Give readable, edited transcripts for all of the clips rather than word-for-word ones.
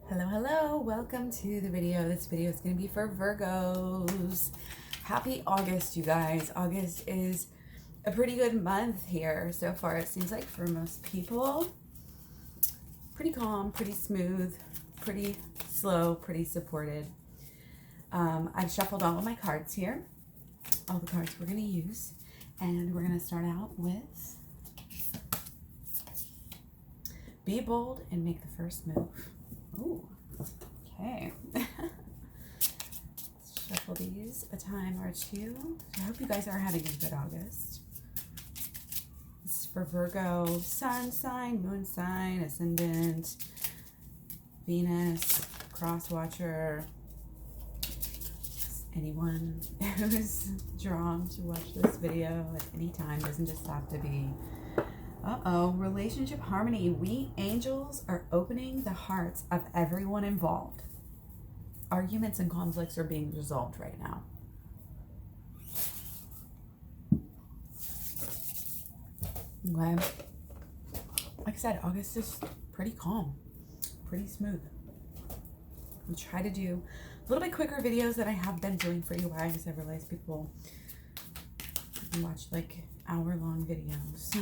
Hello, hello, welcome to the video. This video is going to be for Virgos. Happy August, you guys. August is a pretty good month here so far, it seems like, for most people. Pretty calm, pretty smooth, pretty slow, pretty supported. I've shuffled all of my cards here, all the cards we're going to use, and we're going to start out with Be Bold and Make the First Move. Ooh, okay. Let's shuffle these a time or two. I hope you guys are having a good August. This is for Virgo, sun sign, moon sign, ascendant, Venus, cross watcher, anyone who's drawn to watch this video at any time. Doesn't just have to be relationship harmony. We angels are opening the hearts of everyone involved. Arguments and conflicts are being resolved right now. Okay. Like I said, August is pretty calm, pretty smooth. I'll try to do a little bit quicker videos that I have been doing for you guys. I realize people watch like hour-long videos.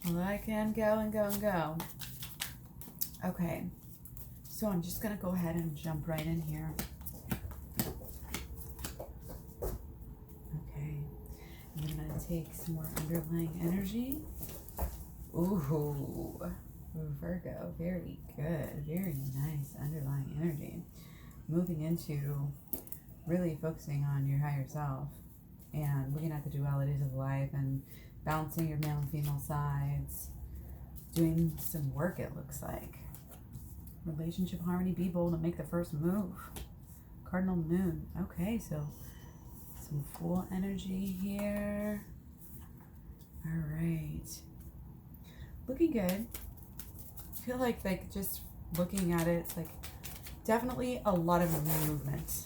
Well, I can go and go and go. Okay, so I'm just gonna go ahead and jump right in here. Okay, and I'm gonna take some more underlying energy. Ooh, Virgo, very good, very nice underlying energy. Moving into really focusing on your higher self and looking at the dualities of life and balancing your male and female sides, doing some work, it looks like. Relationship harmony, be bold and make the first move. Cardinal moon. Okay, so some full energy here. All right. Looking good. I feel like just looking at it, it's like definitely a lot of movement.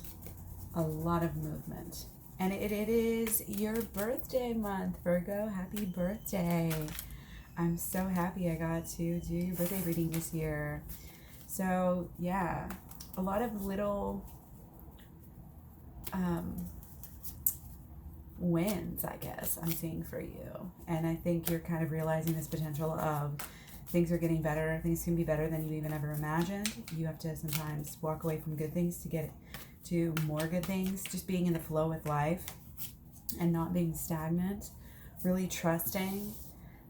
A lot of movement. And it is your birthday month, Virgo. Happy birthday. I'm so happy I got to do your birthday reading this year. So, yeah, a lot of little wins, I guess, I'm seeing for you. And I think you're kind of realizing this potential of things are getting better. Things can be better than you even ever imagined. You have to sometimes walk away from good things to get to more good things, just being in the flow with life and not being stagnant, really trusting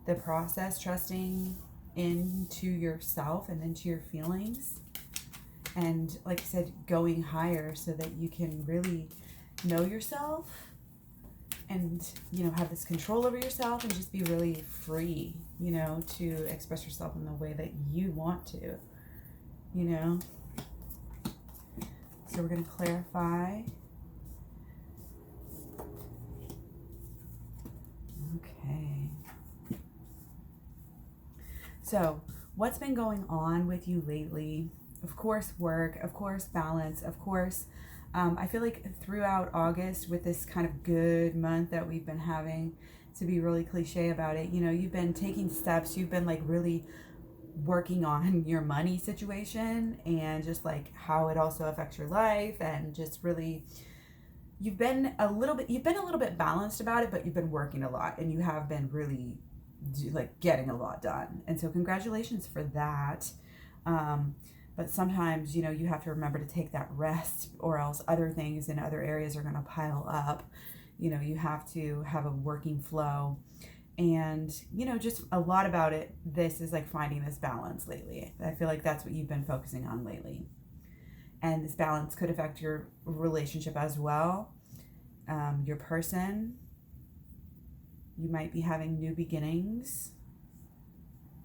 the process, trusting into yourself and into your feelings, and like I said, going higher so that you can really know yourself and, you know, have this control over yourself and just be really free, you know, to express yourself in the way that you want to, you know. So we're going to clarify. Okay. So what's been going on with you lately? Of course, work, of course, balance, of course. I feel like throughout August, with this kind of good month that we've been having, to be really cliche about it, you know, you've been taking steps, you've been like really working on your money situation and just like how it also affects your life, and just really you've been a little bit balanced about it, but you've been working a lot and you have been really like getting a lot done. And so congratulations for that. But sometimes, you know, you have to remember to take that rest, or else other things in other areas are going to pile up. You know, you have to have a working flow. And, you know, just a lot about it, this is like finding this balance lately. I feel like that's what you've been focusing on lately. And this balance could affect your relationship as well. Your person, you might be having new beginnings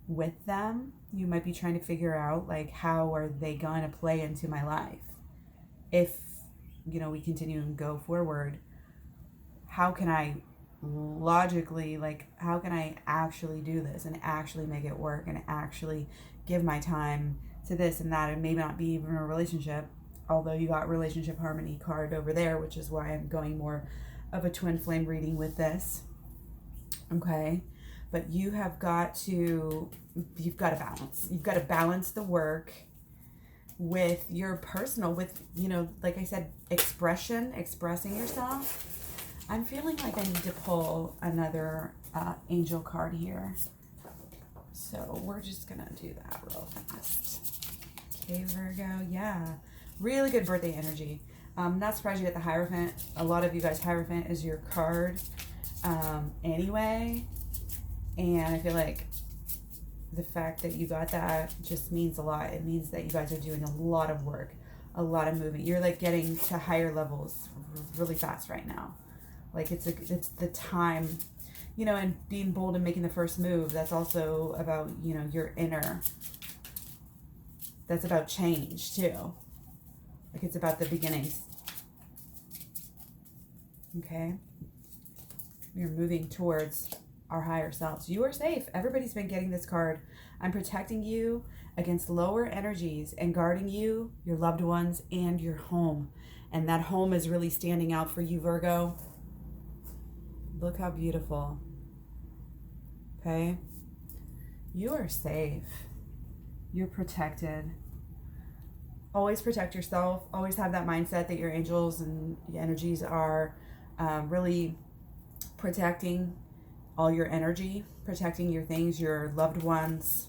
with them. You might be trying to figure out, like, how are they going to play into my life? If, you know, we continue and go forward, how can I logically, like, how can I actually do this and actually make it work and actually give my time to this and that? And maybe not be even a relationship, although you got relationship harmony card over there, which is why I'm going more of a twin flame reading with this. Okay, but you've got to balance. You've got to balance the work with your personal, with, like I said, expressing yourself. I'm feeling like I need to pull another angel card here. So we're just going to do that real fast. Okay, Virgo. Yeah. Really good birthday energy. Not surprised you get the Hierophant. A lot of you guys, Hierophant is your card anyway. And I feel like the fact that you got that just means a lot. It means that you guys are doing a lot of work, a lot of movement. You're like getting to higher levels really fast right now. Like it's the time, and being bold and making the first move. That's also about, your inner. That's about change too. Like it's about the beginnings. Okay. We're moving towards our higher selves. You are safe. Everybody's been getting this card. I'm protecting you against lower energies and guarding you, your loved ones, and your home. And that home is really standing out for you, Virgo. Look how beautiful. Okay? You are safe. You're protected. Always protect yourself. Always have that mindset that your angels and your energies are really protecting all your energy, protecting your things, your loved ones.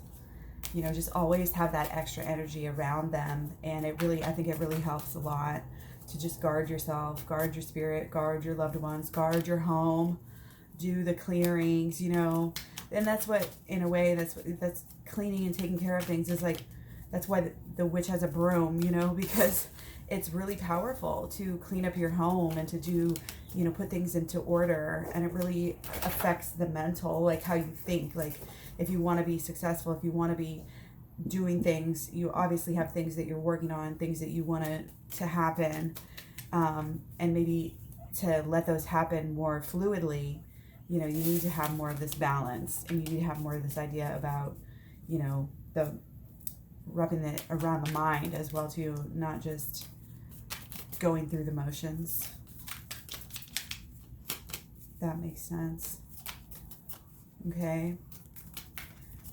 Just always have that extra energy around them. And I think it really helps a lot to just guard yourself, guard your spirit, guard your loved ones, guard your home, do the clearings, And that's what, in a way, that's cleaning and taking care of things is like, that's why the witch has a broom, because it's really powerful to clean up your home and to do, put things into order. And it really affects the mental, like how you think. Like if you want to be successful, if you want to be doing things, you obviously have things that you're working on, things that you want to happen, and maybe to let those happen more fluidly, you need to have more of this balance, and you need to have more of this idea about, the wrapping it around the mind as well too, not just going through the motions. That makes sense. Okay.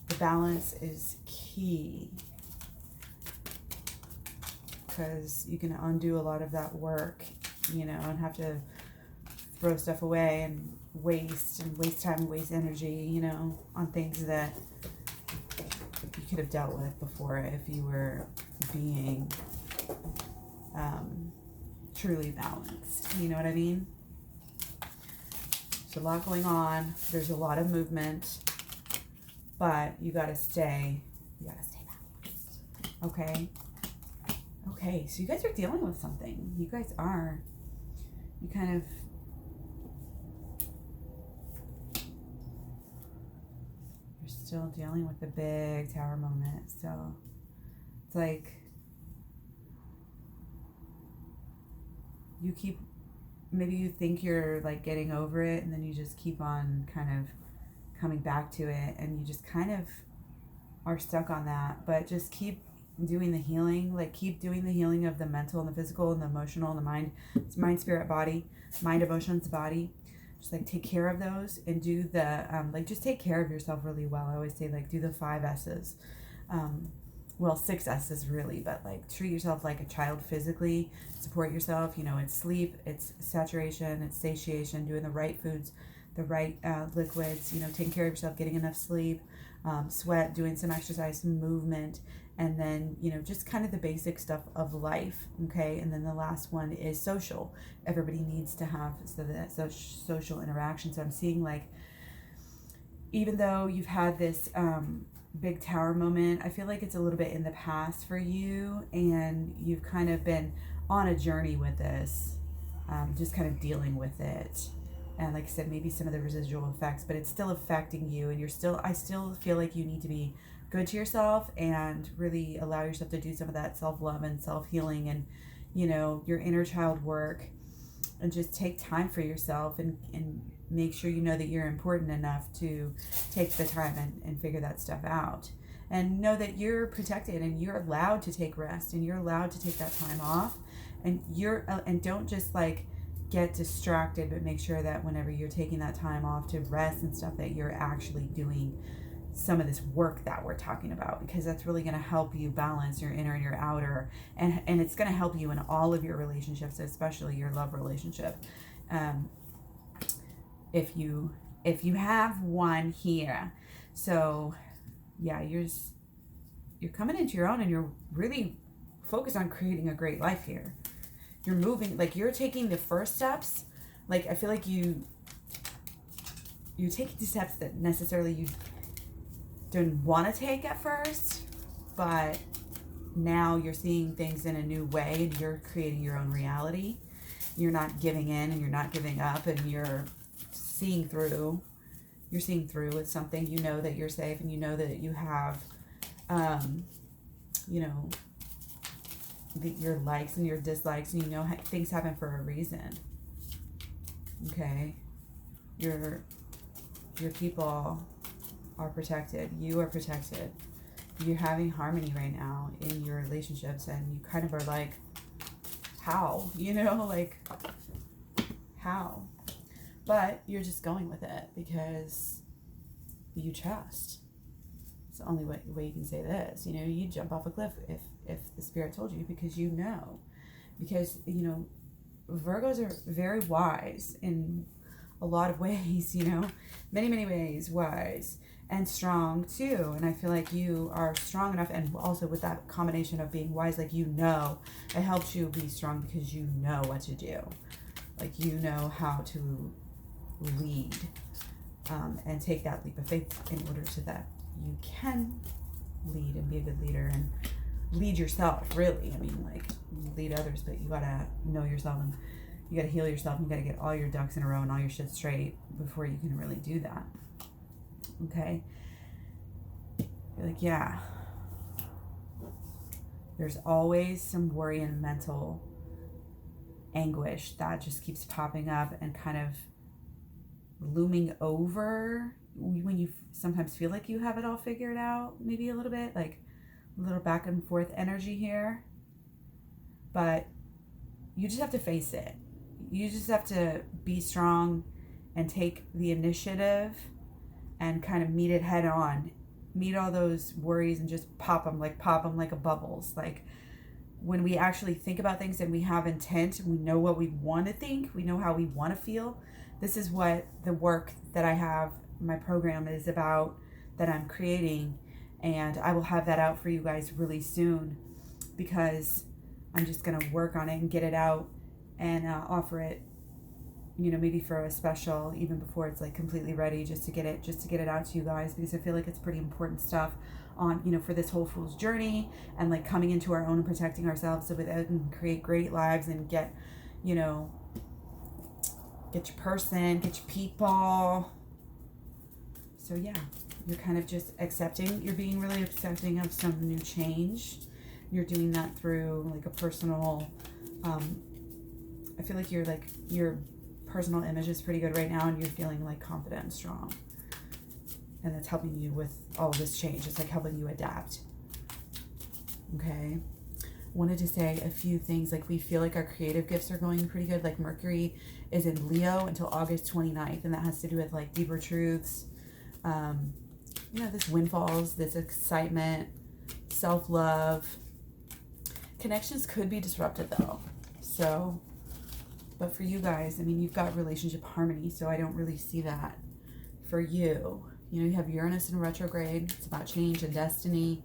The balance is key, because you can undo a lot of that work, and have to throw stuff away and waste time and waste energy, on things that you could have dealt with before if you were being truly balanced. You know what I mean? There's a lot going on. There's a lot of movement, but you gotta stay balanced. Okay. Okay. So you guys are dealing with something. You guys are. You kind of. You're still dealing with the big tower moment. So it's like maybe you think you're like getting over it, and then you just keep on kind of coming back to it, and you just kind of are stuck on that. But just keep doing the healing, like keep doing the healing of the mental and the physical and the emotional and the mind. It's mind, spirit, body, mind, emotions, body. Just like take care of those and do the just take care of yourself really well. I always say like do the 5 S's. Well, 6 S's really, but like treat yourself like a child physically, support yourself. It's sleep, it's saturation, it's satiation, doing the right foods, the right liquids, taking care of yourself, getting enough sleep, sweat, doing some exercise, some movement, and then, just kind of the basic stuff of life, okay? And then the last one is social. Everybody needs to have social interaction. So I'm seeing like, even though you've had this big tower moment, I feel like it's a little bit in the past for you, and you've kind of been on a journey with this, just kind of dealing with it. And like I said, maybe some of the residual effects, but it's still affecting you, and I still feel like you need to be good to yourself and really allow yourself to do some of that self-love and self-healing and, your inner child work, and just take time for yourself and make sure that you're important enough to take the time and figure that stuff out, and know that you're protected and you're allowed to take rest and you're allowed to take that time off, and don't just like get distracted, but make sure that whenever you're taking that time off to rest and stuff, that you're actually doing some of this work that we're talking about, because that's really going to help you balance your inner and your outer, and it's going to help you in all of your relationships, especially your love relationship. If you have one here. So yeah, you're coming into your own, and you're really focused on creating a great life here. You're moving, like you're taking the first steps. Like I feel like you're taking the steps that necessarily you didn't want to take at first, but now you're seeing things in a new way, and you're creating your own reality. You're not giving in, and you're not giving up, and you're seeing through. You're seeing through with something. You know that you're safe, and you know that you have, your likes and your dislikes, and you know things happen for a reason. Okay, your people are protected. You are protected. You're having harmony right now in your relationships, and you kind of are like, how? Like, how? But you're just going with it because you trust. It's the only way you can say this. You jump off a cliff if the spirit told you, because because Virgos are very wise in a lot of ways, many ways wise, and strong too. And I feel like you are strong enough, and also with that combination of being wise, like it helps you be strong because you know what to do. Like you know how to lead, and take that leap of faith in order so that you can lead and be a good leader and lead yourself, really. I mean, like, lead others, but you gotta know yourself, and you gotta heal yourself, and you gotta get all your ducks in a row and all your shit straight before you can really do that. Okay? You're like, yeah. There's always some worry and mental anguish that just keeps popping up and kind of looming over when you sometimes feel like you have it all figured out, maybe a little bit, like a little back and forth energy here. But you just have to face it. You just have to be strong and take the initiative and kind of meet it head on. Meet all those worries and just pop them like a bubbles. Like when we actually think about things and we have intent, we know what we want to think, we know how we want to feel. This is what the work that I have, my program is about, that I'm creating. And I will have that out for you guys really soon, because I'm just going to work on it and get it out and offer it, maybe for a special, even before it's like completely ready, just to get it out to you guys, because I feel like it's pretty important stuff on, for this whole fool's journey, and like coming into our own and protecting ourselves so that we can create great lives and get your person, get your people. So yeah, you're kind of just accepting, you're being really accepting of some new change. You're doing that through like a personal, I feel like your personal image is pretty good right now, and you're feeling like confident and strong. And that's helping you with all of this change. It's like helping you adapt. Okay. Wanted to say a few things. Like, we feel like our creative gifts are going pretty good. Like, Mercury is in Leo until August 29th, and that has to do with like deeper truths, this windfalls, this excitement, self-love. Connections could be disrupted though. So, but for you guys, I mean, you've got relationship harmony, so I don't really see that for you. You have Uranus in retrograde. It's about change and destiny.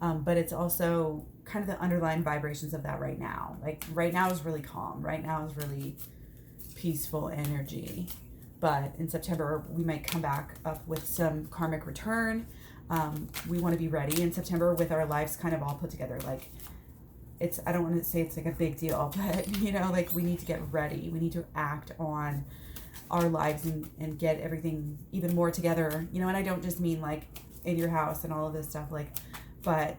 But it's also kind of the underlying vibrations of that right now. Like, right now is really calm. Right now is really peaceful energy. But in September, we might come back up with some karmic return. We want to be ready in September with our lives kind of all put together. Like, I don't want to say it's like a big deal, but, like, we need to get ready. We need to act on our lives and get everything even more together. And I don't just mean like in your house and all of this stuff, like, but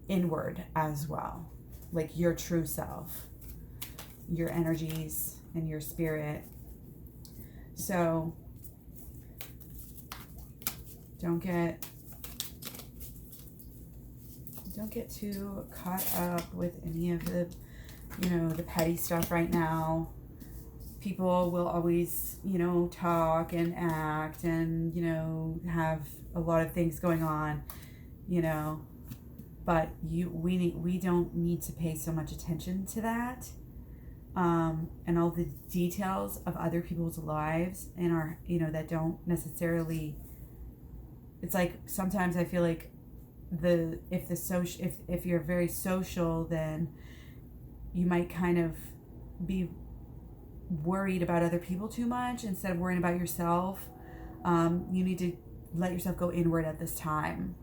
inward as well. Like your true self, your energies and your spirit. So don't get too caught up with any of the, the petty stuff right now. people will always, talk and act and, have a lot of things going on, you know, but we don't need to pay so much attention to that. And all the details of other people's lives and our, that don't necessarily, it's like sometimes I feel like if you're very social, then you might kind of be worried about other people too much instead of worrying about yourself. You need to let yourself go inward at this time.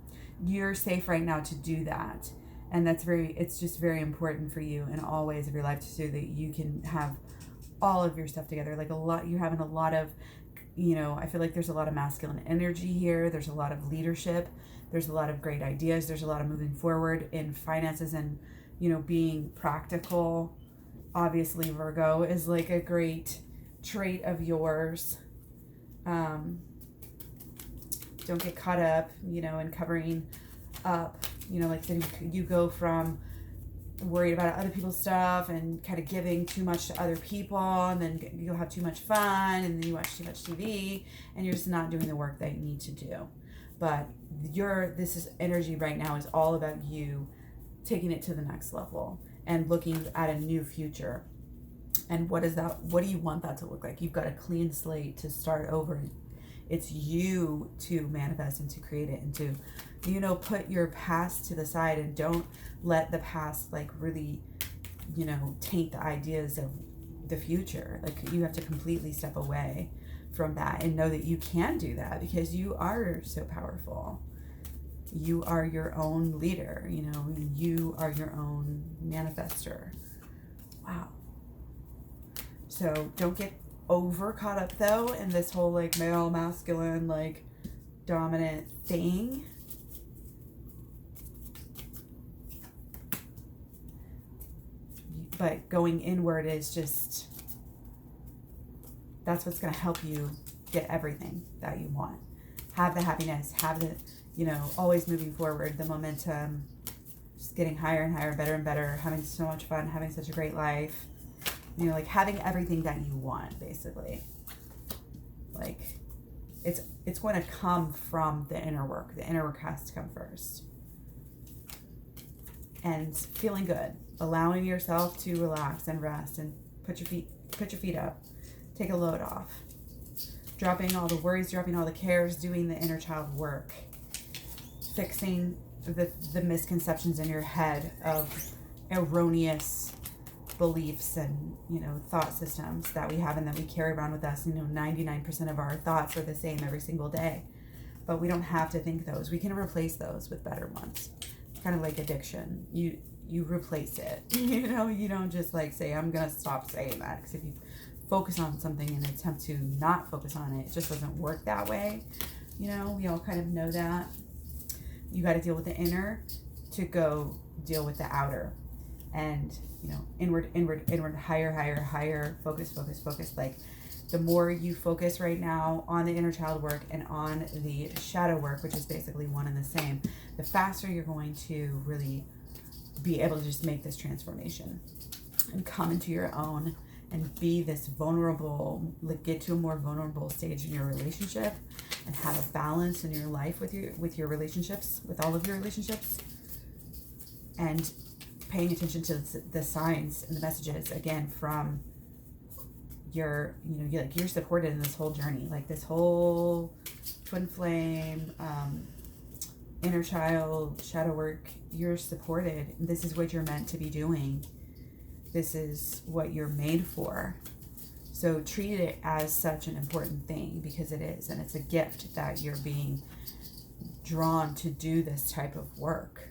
You're safe right now to do that. And it's just very important for you in all ways of your life so that you can have all of your stuff together. Like you're having a lot of, I feel like there's a lot of masculine energy here. There's a lot of leadership. There's a lot of great ideas. There's a lot of moving forward in finances and, being practical. Obviously, Virgo is like a great trait of yours. Don't get caught up, in covering up. Like you go from worried about other people's stuff and kind of giving too much to other people, and then you'll have too much fun, and then you watch too much TV, and you're just not doing the work that you need to do. But this is energy right now is all about you taking it to the next level and looking at a new future. And what is that? What do you want that to look like? You've got a clean slate to start over. It's you to manifest and to create it and to, put your past to the side and don't let the past really, taint the ideas of the future. Like you have to completely step away from that and know that you can do that because you are so powerful. You are your own leader, you are your own manifester. Wow. So don't get over caught up though in this whole male masculine dominant thing. But going inward is just, that's what's going to help you get everything that you want. Have the happiness, have the, always moving forward, the momentum, just getting higher and higher, better and better, having so much fun, having such a great life. Having everything that you want, basically. It's going to come from the inner work. The inner work has to come first. And feeling good, allowing yourself to relax and rest and put your feet up, take a load off, dropping all the worries, dropping all the cares, doing the inner child work, fixing the misconceptions in your head of erroneous beliefs and thought systems that we have and that we carry around with us. 99% of our thoughts are the same every single day, but we don't have to think those. We can replace those with better ones. It's kind of like addiction. You replace it. You don't just say I'm gonna stop saying that, because if you focus on something and attempt to not focus on it, it just doesn't work that way. We all kind of know that. You got to deal with the inner to go deal with the outer. And inward, higher, focus. The more you focus right now on the inner child work and on the shadow work, which is basically one and the same, the faster you're going to really be able to just make this transformation and come into your own and be this vulnerable, get to a more vulnerable stage in your relationship and have a balance in your life with your relationships, with all of your relationships, and paying attention to the signs and the messages again from you're supported in this whole journey, this whole twin flame, inner child, shadow work. You're supported. This is what you're meant to be doing. This is what you're made for. So treat it as such an important thing, because it is, and it's a gift that you're being drawn to do this type of work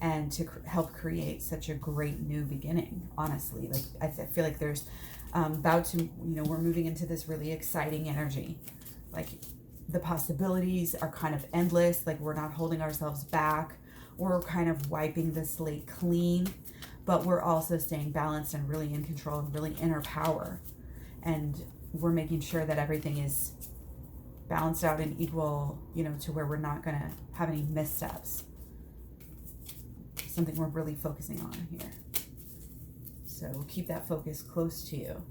and to help create such a great new beginning. Honestly, I feel like there's we're moving into this really exciting energy. The possibilities are kind of endless. We're not holding ourselves back. We're kind of wiping the slate clean, but we're also staying balanced and really in control and really in our power. And we're making sure that everything is balanced out and equal, to where we're not going to have any missteps. Something we're really focusing on here. So keep that focus close to you.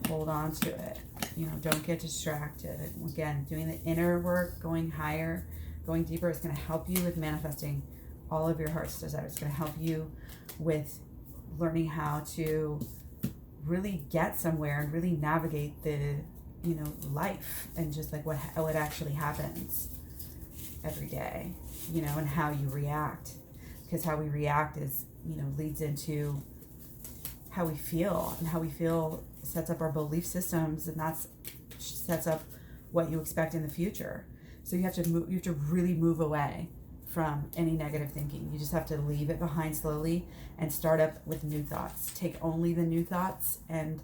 Hold on to it. You know, don't get distracted. Again, doing the inner work, going higher, going deeper is going to help you with manifesting all of your heart's desires. It's going to help you with learning how to really get somewhere and really navigate the, you know, life and just like what actually happens every day, you know, and how you react. Because how we react is, you know, leads into how we feel, and how we feel sets up our belief systems, and that's sets up what you expect in the future. So you have to really move away from any negative thinking. You just have to leave it behind slowly and start up with new thoughts. Take only the new thoughts and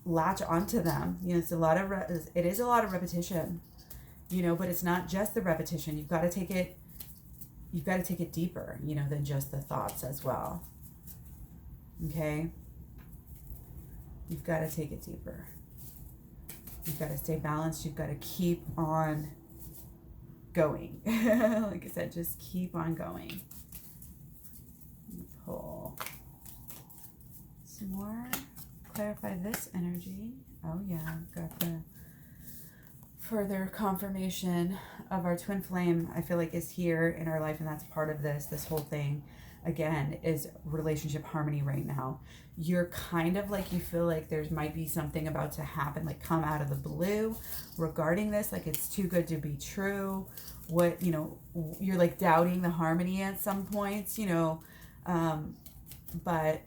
latch onto them. You know, it is a lot of repetition, you know, but it's not just the repetition. You've got to take it deeper, you know, than just the thoughts as well. Okay? You've got to take it deeper. You've got to stay balanced. You've got to keep on going. Like I said, just keep on going. Pull some more. Clarify this energy. Oh yeah, got the further confirmation of our twin flame. I feel like is here in our life, and that's part of this whole thing. Again, is relationship harmony right now. You're kind of like, you feel like there's might be something about to happen, like come out of the blue regarding this, like it's too good to be true. What, you know, you're like doubting the harmony at some points, you know, but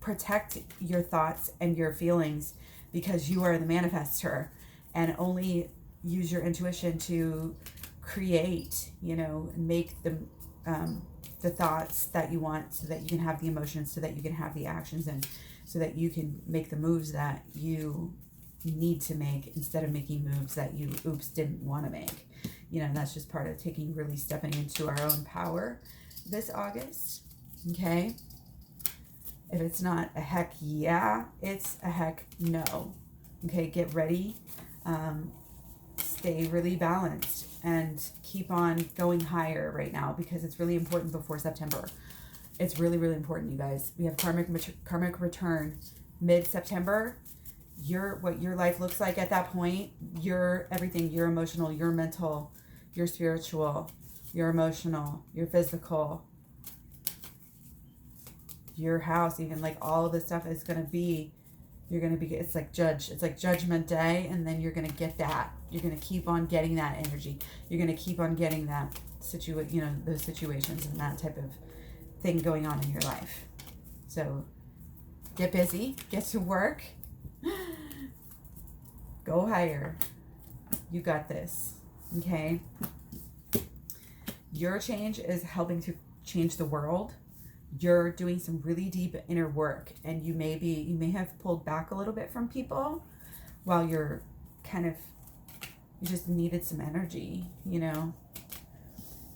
protect your thoughts and your feelings, because you are the manifestor, and only use your intuition to create, you know, make the thoughts that you want, so that you can have the emotions, so that you can have the actions, and so that you can make the moves that you need to make, instead of making moves that you didn't want to make. You know, and that's just part of really stepping into our own power this August. Okay? If it's not a heck yeah, it's a heck no. Okay, get ready. Stay really balanced and keep on going higher right now, because it's really important before September. It's really, really important, you guys. We have karmic return mid-September. What your life looks like at that point, your everything, your emotional, your mental, your spiritual, your emotional, your physical, your house, even, like all of this stuff is going to be, it's like judgment day, and then you're going to get that. You're going to keep on getting that energy. You're going to keep on getting that those situations and that type of thing going on in your life. So get busy, get to work, go higher. You got this. Okay? Your change is helping to change the world. You're doing some really deep inner work, and you may have pulled back a little bit from people while you just needed some energy, you know.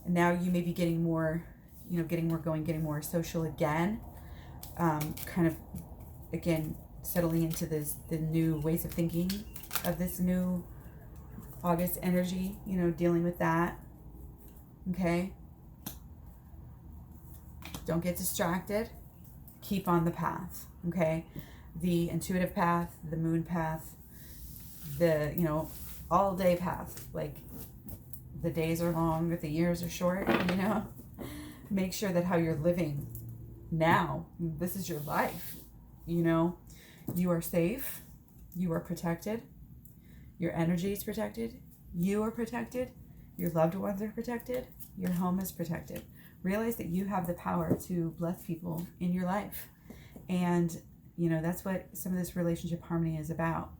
And now you may be getting more more social again, kind of again settling into the new ways of thinking of this new August energy, you know, dealing with that. Okay? Don't get distracted. Keep on the path, okay? The intuitive path, the moon path, the, you know, all day path. Like, the days are long, but the years are short, you know? Make sure that how you're living now, this is your life, you know? You are safe. You are protected. Your energy is protected. You are protected. Your loved ones are protected. Your home is protected. Realize that you have the power to bless people in your life. And, you know, that's what some of this relationship harmony is about.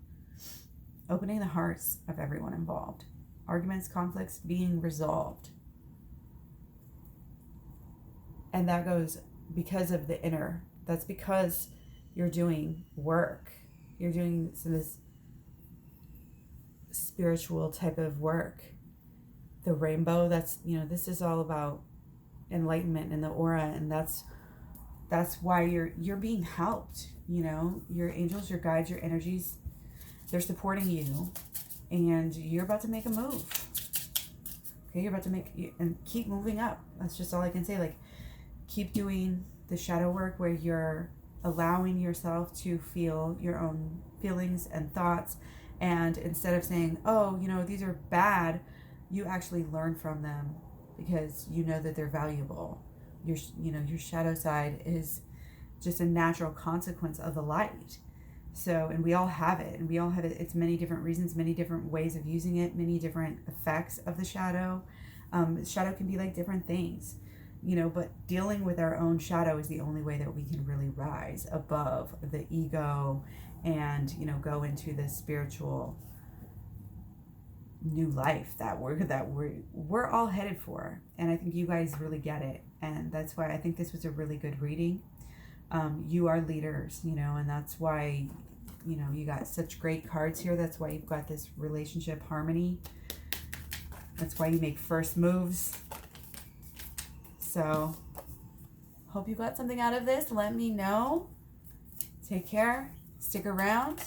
Opening the hearts of everyone involved. Arguments, conflicts being resolved. And that goes because of the inner. That's because you're doing work. You're doing this spiritual type of work. The rainbow, that's, you know, this is all about enlightenment and the aura, and that's why you're being helped, you know. Your angels, your guides, your energies, they're supporting you, and you're about to make a move. Okay, you're about to and keep moving up. That's just all I can say. Like, keep doing the shadow work where you're allowing yourself to feel your own feelings and thoughts. And instead of saying, oh, these are bad, you actually learn from them because you know that they're valuable. Your shadow side is just a natural consequence of the light. So, and we all have it, and we all have it. It's many different reasons, many different ways of using it, many different effects of the shadow. Shadow can be like different things, but dealing with our own shadow is the only way that we can really rise above the ego and, go into this spiritual new life that we're all headed for. And I think you guys really get it. And that's why I think this was a really good reading. You are leaders, and that's why, you got such great cards here. That's why you've got this relationship harmony. That's why you make first moves. So, hope you got something out of this. Let me know. Take care. Stick around.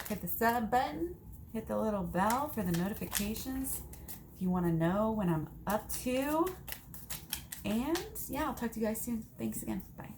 Hit the sub button. Hit the little bell for the notifications if you want to know when I'm up to. And yeah, I'll talk to you guys soon. Thanks again. Bye.